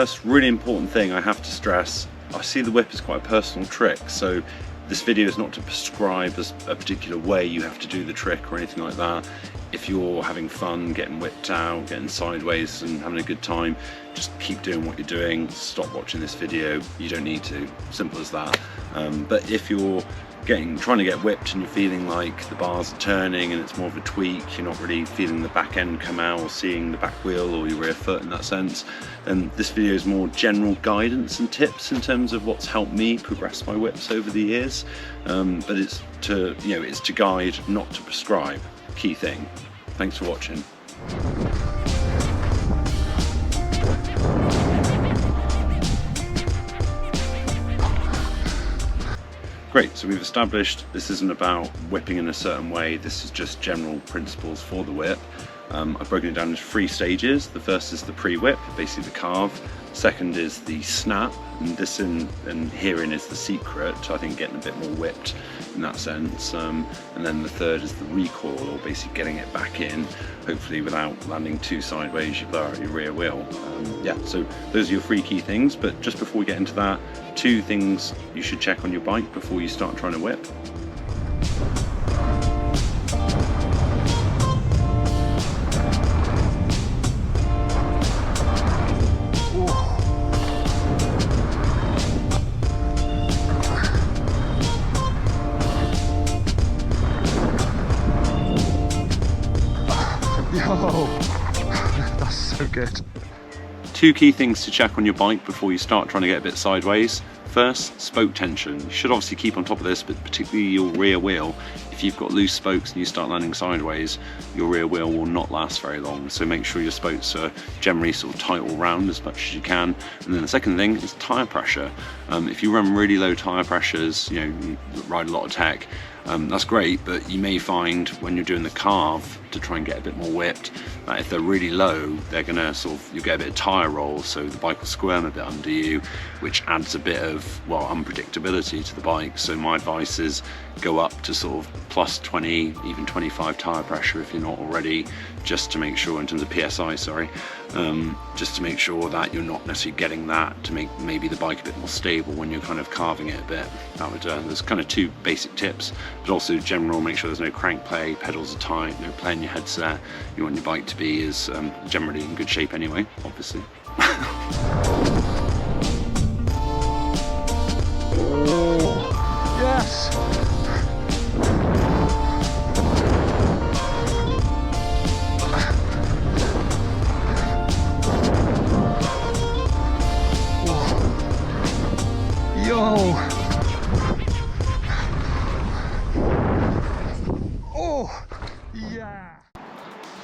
first really important thing I have to stress, I see the whip as quite a personal trick, so this video is not to prescribe as a particular way you have to do the trick or anything like that. If you're having fun, getting whipped out, getting sideways and having a good time, just keep doing what you're doing, stop watching this video, you don't need to, simple as that. But if you're trying to get whipped and you're feeling like the bars are turning and it's more of a tweak, you're not really feeling the back end come out or seeing the back wheel or your rear foot in that sense, then this video is more general guidance and tips in terms of what's helped me progress my whips over the years. But it's to, it's to guide, not to prescribe. Key thing. Thanks for watching. Great, so we've established this isn't about whipping in a certain way, this is just general principles for the whip. I've broken it down into 3 stages. The first is the pre-whip, basically the carve. Second is the snap, and this and herein is the secret, I think, getting a bit more whipped in that sense. And then the third is the recoil, or basically getting it back in, hopefully without landing too sideways, you blow out your rear wheel. Yeah, so those are your 3 key things, but just before we get into that, 2 things you should check on your bike before you start trying to whip. That's so good. 2 key things to check on your bike before you start trying to get a bit sideways. First, spoke tension. You should obviously keep on top of this, but particularly your rear wheel. If you've got loose spokes and you start landing sideways, your rear wheel will not last very long. So make sure your spokes are generally sort of tight all round as much as you can. And then the second thing is tyre pressure. If you run really low tyre pressures, you ride a lot of tech, that's great, but you may find when you're doing the carve to try and get a bit more whipped, that if they're really low, they're gonna you get a bit of tyre roll, so the bike will squirm a bit under you, which adds a bit of, well, unpredictability to the bike. So my advice is go up to sort of plus 20, even 25 tyre pressure if you're not already, just to make sure, in terms of PSI, sorry, just to make sure that you're not necessarily getting that, to make maybe the bike a bit more stable when you're kind of carving it a bit. That would, there's kind of 2 basic tips, but also general, make sure there's no crank play, pedals are tight, no play in your headset. You want your bike to be is generally in good shape anyway, obviously. Oh, yes! Yo! Oh, yeah!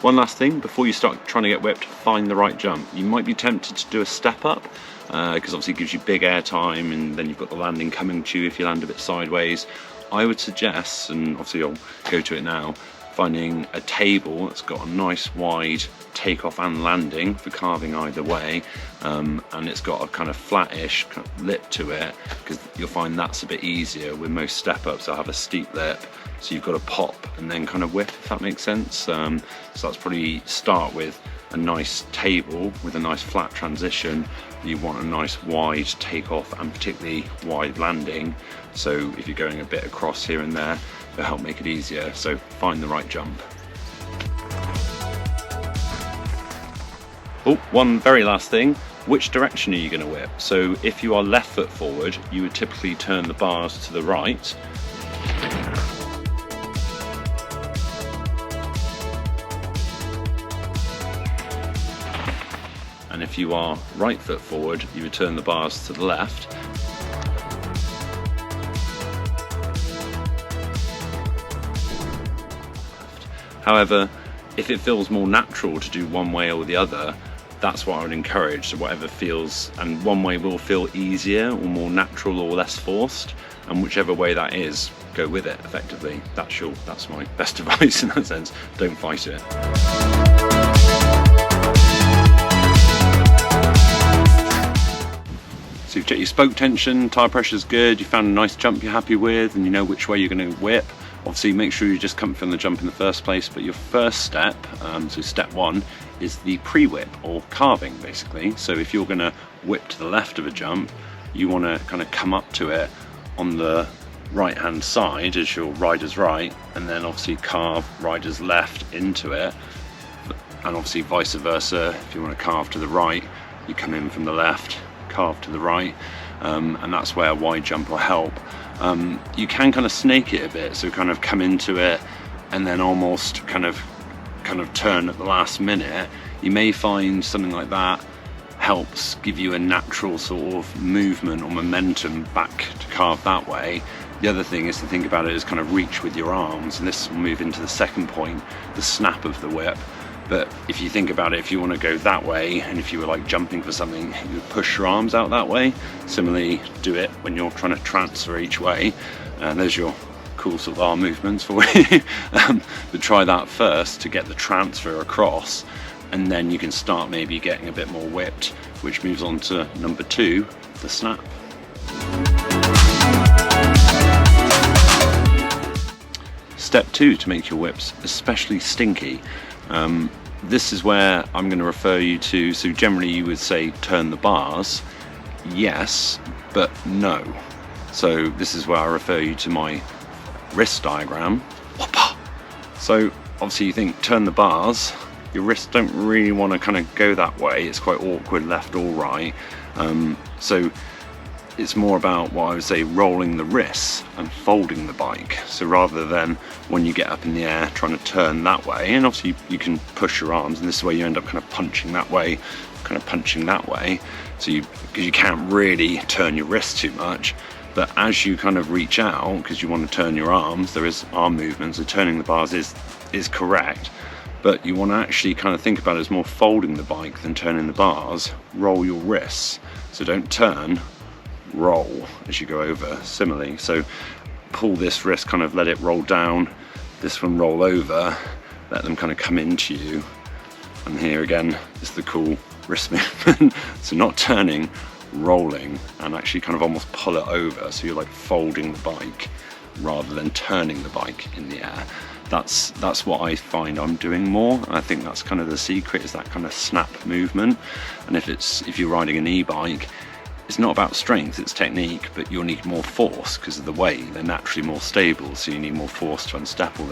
One last thing, before you start trying to get whipped, find the right jump. You might be tempted to do a step up, because obviously it gives you big air time, and then you've got the landing coming to you if you land a bit sideways. I would suggest, and obviously I'll go to it now, finding a table that's got a nice wide takeoff and landing for carving either way, and it's got a kind of flat-ish lip to it, because you'll find that's a bit easier. With most step-ups they'll have a steep lip, so you've got to pop and then kind of whip, if that makes sense. So that's probably start with a nice table with a nice flat transition. You want a nice wide takeoff and particularly wide landing, so if you're going a bit across here and there, it'll help make it easier. So find the right jump. Oh, one very last thing, which direction are you going to whip? So if you are left foot forward, you would typically turn the bars to the right. And if you are right foot forward, you would turn the bars to the left. However, if it feels more natural to do one way or the other, that's what I would encourage. So whatever feels, and one way will feel easier or more natural or less forced, and whichever way that is, go with it effectively. That's my best advice in that sense. Don't fight it. So you've checked your spoke tension, tyre pressure's good, you found a nice jump you're happy with, and you know which way you're going to whip. Obviously make sure you're just comfy on the jump in the first place, but your first step, so step 1, is the pre-whip or carving basically. So if you're going to whip to the left of a jump, you want to kind of come up to it on the right hand side as your rider's right, and then obviously carve rider's left into it, and obviously vice versa. If you want to carve to the right, you come in from the left, carve to the right, and that's where a wide jump will help. You can kind of snake it a bit, so kind of come into it and then almost kind of turn at the last minute. You may find something like that helps give you a natural sort of movement or momentum back to carve that way. The other thing is to think about it as kind of reach with your arms, and this will move into the second point, the snap of the whip. But if you think about it, if you want to go that way, and if you were like jumping for something, you would push your arms out that way. Similarly, do it when you're trying to transfer each way. And there's your cool sort of arm movements for you. But try that first to get the transfer across, and then you can start maybe getting a bit more whipped, which moves on to number 2, the snap. Step 2 to make your whips especially stinky. This is where I'm going to refer you to, so generally you would say turn the bars, yes, but no. So this is where I refer you to my wrist diagram. So obviously you think turn the bars, your wrists don't really want to kind of go that way, it's quite awkward left or right. So it's more about what I would say rolling the wrists and folding the bike. So rather than when you get up in the air trying to turn that way, and obviously you can push your arms, and this is where you end up kind of punching that way, kind of punching that way. So because you can't really turn your wrists too much, but as you kind of reach out, because you want to turn your arms, there is arm movement, so turning the bars is correct. But you want to actually kind of think about it as more folding the bike than turning the bars. Roll your wrists, so don't turn, roll as you go over. Similarly, so pull this wrist, kind of let it roll down, this one roll over, let them kind of come into you, and here again is the cool wrist movement. So not turning, rolling, and actually kind of almost pull it over, so you're like folding the bike rather than turning the bike in the air. That's what I find I'm doing more, and I think that's kind of the secret, is that kind of snap movement. And if you're riding an e-bike, it's not about strength, it's technique, but you'll need more force because of the weight. They're naturally more stable, so you need more force to unsettle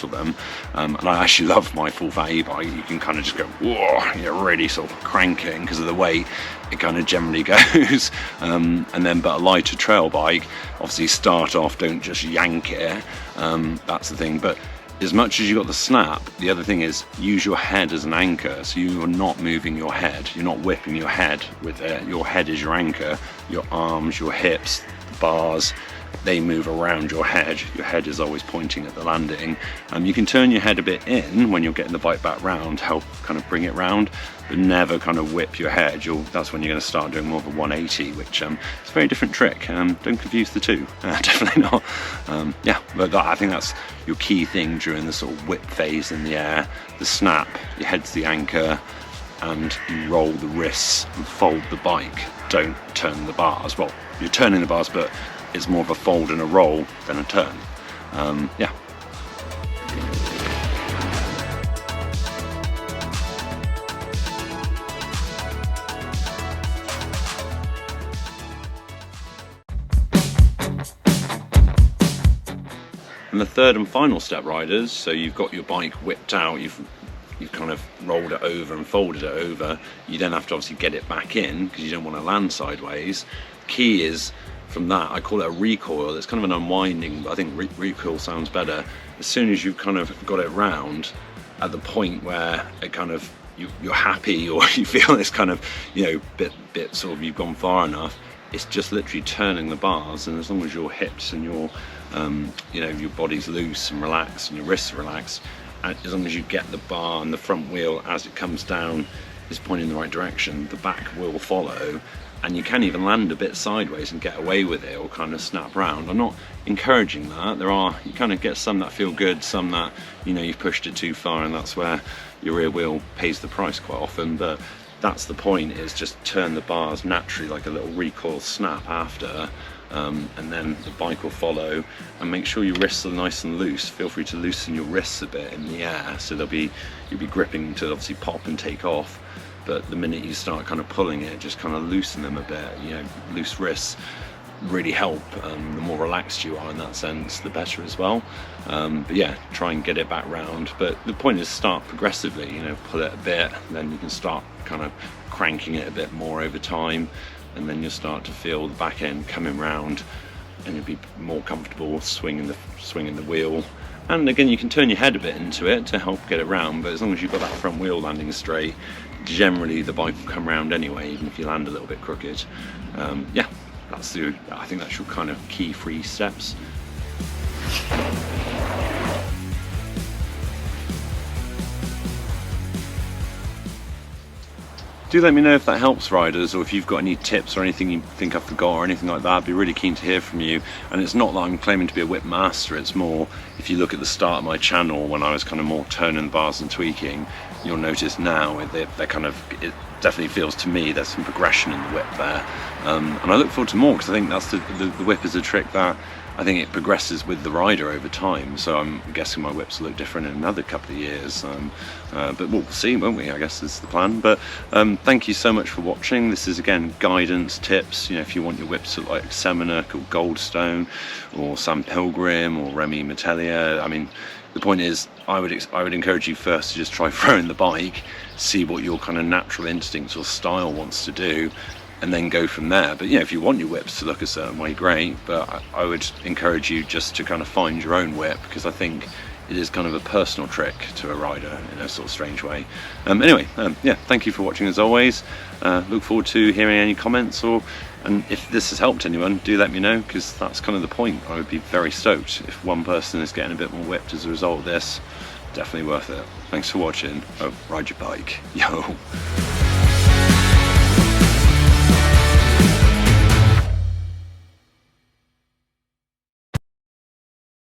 them. And I actually love my full fat e-bike. You can kind of just go, whoa, you're really sort of cranking because of the weight. It kind of generally goes. And then, but a lighter trail bike, obviously start off, don't just yank it. That's the thing. But as much as you got the snap, the other thing is use your head as an anchor. So you are not moving your head, you're not whipping your head with it. Your head is your anchor. Your arms, your hips, the bars, they move around your head. Your head is always pointing at the landing. You can turn your head a bit in when you're getting the bike back round, help kind of bring it round, but never kind of whip your head. That's when you're going to start doing more of a 180, which is a very different trick. Don't confuse the two, definitely not. Yeah, but I think that's your key thing during the sort of whip phase in the air. The snap, your head's the anchor, and you roll the wrists and fold the bike. Don't turn the bars. Well, you're turning the bars, but it's more of a fold and a roll than a turn. Yeah. And the third and final step, riders, so you've got your bike whipped out, you've kind of rolled it over and folded it over. You then have to obviously get it back in because you don't want to land sideways. Key is, from that, I call it a recoil. It's kind of an unwinding, but I think recoil sounds better. As soon as you've kind of got it round, at the point where it kind of you're happy, or you feel this kind of, you know, bit sort of, you've gone far enough, it's just literally turning the bars, and as long as your hips and your you know, your body's loose and relaxed and your wrists are relaxed, and as long as you get the bar and the front wheel as it comes down is pointing in the right direction, the back will follow. And you can even land a bit sideways and get away with it, or kind of snap round. I'm not encouraging that. You kind of get some that feel good, some that, you know, you've pushed it too far, and that's where your rear wheel pays the price quite often. But that's the point, is just turn the bars naturally, like a little recoil snap after, and then the bike will follow. And make sure your wrists are nice and loose. Feel free to loosen your wrists a bit in the air, so you'll be gripping to obviously pop and take off. But the minute you start kind of pulling it, just kind of loosen them a bit. You know, loose wrists really help. The more relaxed you are in that sense, the better as well. But yeah, try and get it back round. But the point is start progressively, you know, pull it a bit, then you can start kind of cranking it a bit more over time, and then you'll start to feel the back end coming round, and you'll be more comfortable swinging the wheel. And again, you can turn your head a bit into it to help get it round, but as long as you've got that front wheel landing straight, generally the bike will come round anyway, even if you land a little bit crooked. Yeah, I think that's your kind of key 3 steps. Do let me know if that helps, riders, or if you've got any tips or anything you think I forgot or anything like that. I'd be really keen to hear from you. And it's not that I'm claiming to be a whip master, it's more, if you look at the start of my channel when I was kind of more turning the bars and tweaking, you'll notice now it definitely feels to me there's some progression in the whip there. And I look forward to more, because I think that's the whip is a trick that I think it progresses with the rider over time, so I'm guessing my whips will look different in another couple of years, but we'll see, won't we? I guess is the plan. But thank you so much for watching. This is again guidance, tips. You know, if you want your whips to look like Seminuk or Goldstone or Sam Pilgrim or Remy Metellier, I mean, the point is, I would encourage you first to just try throwing the bike, see what your kind of natural instincts or style wants to do, and then go from there. But yeah, if you want your whips to look a certain way, great, but I would encourage you just to kind of find your own whip, because I think it is kind of a personal trick to a rider in a sort of strange way. Anyway, yeah, thank you for watching as always. Look forward to hearing any comments, and if this has helped anyone, do let me know, because that's kind of the point. I would be very stoked if one person is getting a bit more whipped as a result of this. Definitely worth it. Thanks for watching. Oh, ride your bike. Yo.